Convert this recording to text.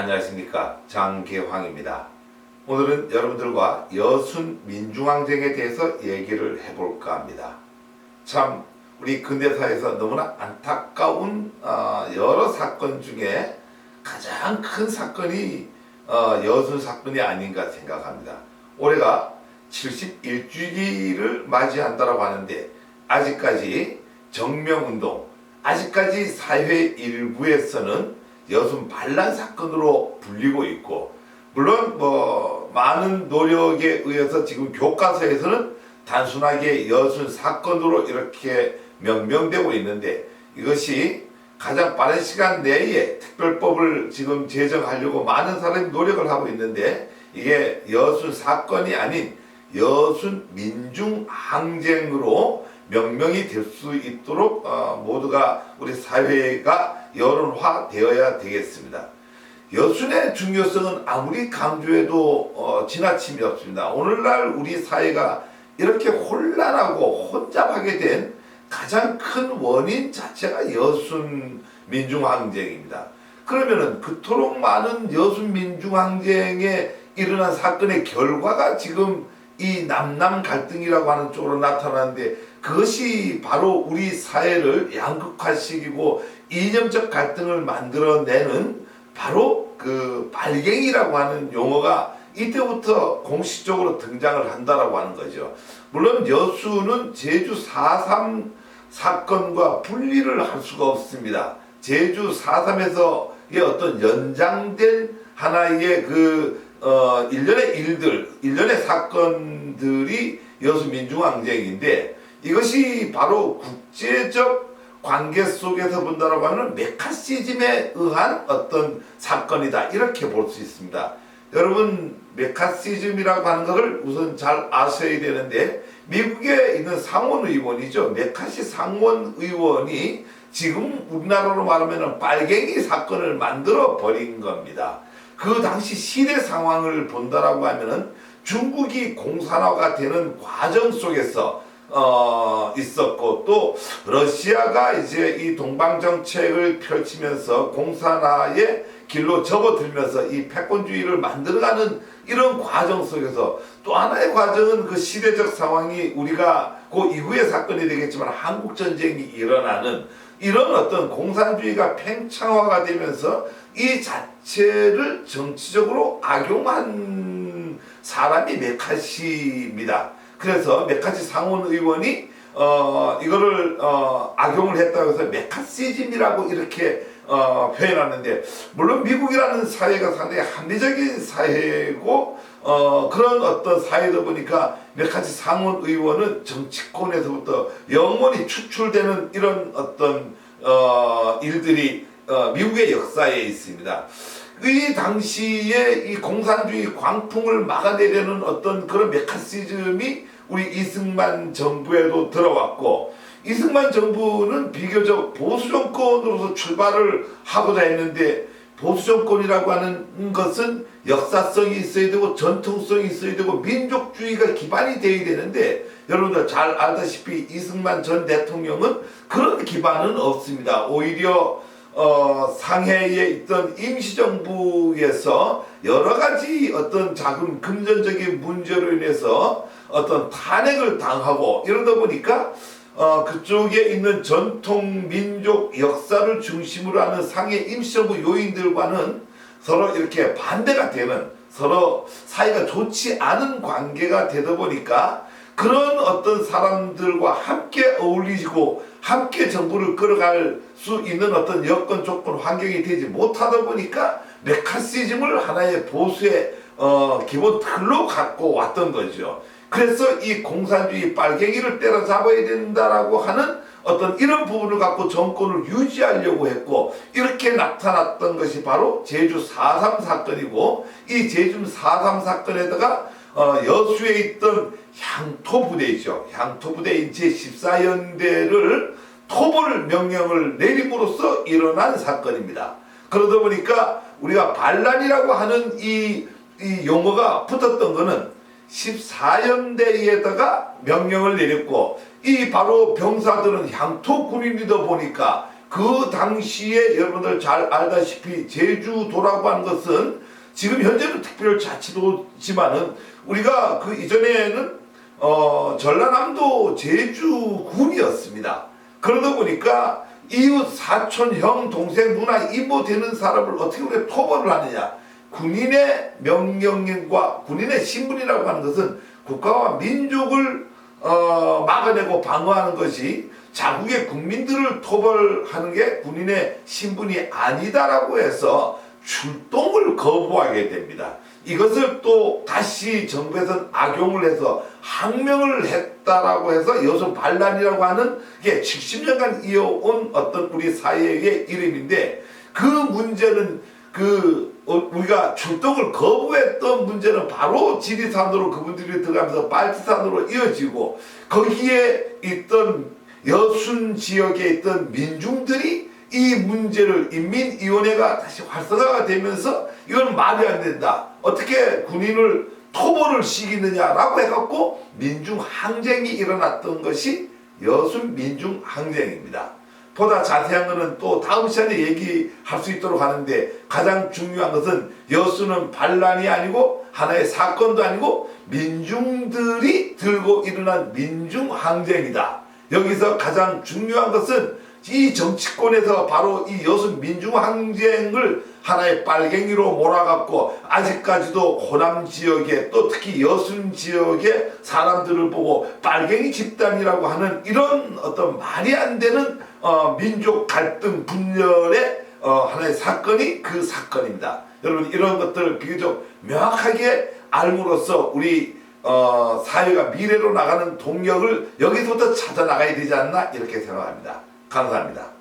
안녕하십니까, 장계황입니다. 오늘은 여러분들과 여순 민중항쟁에 대해서 얘기를 해볼까 합니다. 참 우리 근대사에서 너무나 안타까운 여러 사건 중에 가장 큰 사건이 여순 사건이 아닌가 생각합니다. 올해가 71주기를 맞이한다고 하는데 아직까지 정명운동, 아직까지 사회 일부에서는 여순 반란 사건으로 불리고 있고, 물론 많은 노력에 의해서 지금 교과서에서는 단순하게 여순 사건으로 이렇게 명명되고 있는데, 이것이 가장 빠른 시간 내에 특별법을 지금 제정하려고 많은 사람이 노력을 하고 있는데, 이게 여순 사건이 아닌 여순 민중항쟁으로 명명이 될 수 있도록 모두가 우리 사회가 여론화되어야 되겠습니다. 여순의 중요성은 아무리 강조해도 지나침이 없습니다. 오늘날 우리 사회가 이렇게 혼란하고 혼잡하게 된 가장 큰 원인 자체가 여순 민중항쟁입니다. 그러면은 그토록 많은 여순 민중항쟁에 일어난 사건의 결과가 지금 이 남남 갈등이라고 하는 쪽으로 나타나는데, 그것이 바로 우리 사회를 양극화시키고 이념적 갈등을 만들어내는 바로 그 빨갱이라고 하는 용어가 이때부터 공식적으로 등장을 한다라고 하는 거죠. 물론 여순은 제주 4.3 사건과 분리를 할 수가 없습니다. 제주 4.3에서의 어떤 연장된 하나의 일련의 일들, 일련의 사건들이 여순 민중항쟁인데, 이것이 바로 국제적 관계 속에서 본다라고 하는 메카시즘에 의한 어떤 사건이다, 이렇게 볼 수 있습니다. 여러분, 메카시즘이라고 하는 것을 우선 잘 아셔야 되는데, 미국에 있는 상원 의원이죠. 메카시 상원 의원이 지금 우리나라로 말하면 빨갱이 사건을 만들어 버린 겁니다. 그 당시 시대 상황을 본다라고 하면은 중국이 공산화가 되는 과정 속에서 있었고, 또 러시아가 이제 이 동방 정책을 펼치면서 공산화의 길로 접어들면서 이 패권주의를 만들어가는 이런 과정 속에서 또 하나의 과정은 그 시대적 상황이 우리가 그 이후의 사건이 되겠지만 한국 전쟁이 일어나는 이런 어떤 공산주의가 팽창화가 되면서 이 자체를 정치적으로 악용한 사람이 메카시입니다. 그래서 메카시 상원 의원이 이거를 악용을 했다고 해서 메카시즘이라고 이렇게 표현하는데, 물론 미국이라는 사회가 상당히 합리적인 사회고 그런 어떤 사회다 보니까 메카시 상원 의원은 정치권에서부터 영원히 추출되는 이런 어떤 일들이 미국의 역사에 있습니다. 이 당시에 이 공산주의 광풍을 막아내려는 어떤 그런 메카시즘이 우리 이승만 정부에도 들어왔고, 이승만 정부는 비교적 보수 정권으로서 출발을 하고자 했는데, 보수 정권이라고 하는 것은 역사성이 있어야 되고 전통성이 있어야 되고 민족주의가 기반이 되어야 되는데, 여러분들 잘 알다시피 이승만 전 대통령은 그런 기반은 없습니다. 오히려 상해에 있던 임시정부에서 여러 가지 어떤 작은 금전적인 문제로 인해서 어떤 탄핵을 당하고 이러다 보니까 그쪽에 있는 전통 민족 역사를 중심으로 하는 상해 임시정부 요인들과는 서로 이렇게 반대가 되는, 서로 사이가 좋지 않은 관계가 되다 보니까 그런 어떤 사람들과 함께 어울리고 함께 정부를 끌어갈 수 있는 어떤 여건 조건 환경이 되지 못하다 보니까 메카시즘을 하나의 보수의 기본 틀로 갖고 왔던 거죠. 그래서 이 공산주의 빨갱이를 때려잡아야 된다라고 하는 어떤 이런 부분을 갖고 정권을 유지하려고 했고, 이렇게 나타났던 것이 바로 제주 4.3 사건이고, 이 제주 4.3 사건에다가 여수에 있던 향토부대이죠. 향토부대인 제14연대를 토벌 명령을 내림으로써 일어난 사건입니다. 그러다 보니까 우리가 반란이라고 하는 이 용어가 붙었던 거는 14연대에다가 명령을 내렸고, 이 바로 병사들은 향토 군인이다 보니까 그 당시에 여러분들 잘 알다시피 제주도라고 하는 것은 지금 현재는 특별자치도지만은 우리가 그 이전에는 전라남도 제주군이었습니다. 그러다 보니까 이웃 사촌 형 동생 누나 이모 되는 사람을 어떻게 우리가 토벌을 하느냐. 군인의 명령과 군인의 신분이라고 하는 것은 국가와 민족을 막아내고 방어하는 것이 자국의 국민들을 토벌하는 게 군인의 신분이 아니다라고 해서 출동을 거부하게 됩니다. 이것을 또 다시 정부에서는 악용을 해서 항명을 했다라고 해서 여수 반란이라고 하는 게 70년간 이어온 어떤 우리 사회의 이름인데, 그 문제는 우리가 출동을 거부했던 문제는 바로 지리산으로 그분들이 들어가면서 빨치산으로 이어지고, 거기에 있던 여순 지역에 있던 민중들이 이 문제를 인민위원회가 다시 활성화가 되면서 이건 말이 안 된다. 어떻게 군인을 토벌을 시키느냐라고 해갖고 민중항쟁이 일어났던 것이 여순 민중항쟁입니다. 보다 자세한 것은 또 다음 시간에 얘기할 수 있도록 하는데, 가장 중요한 것은 여수는 반란이 아니고 하나의 사건도 아니고 민중들이 들고 일어난 민중항쟁이다. 여기서 가장 중요한 것은 이 정치권에서 바로 이 여수 민중항쟁을 하나의 빨갱이로 몰아갖고 아직까지도 호남 지역에 또 특히 여순 지역의 사람들을 보고 빨갱이 집단이라고 하는 이런 어떤 말이 안 되는 민족 갈등 분열의 하나의 사건이 그 사건입니다. 여러분, 이런 것들을 비교적 명확하게 알므로써 우리 사회가 미래로 나가는 동력을 여기서부터 찾아 나가야 되지 않나 이렇게 생각합니다. 감사합니다.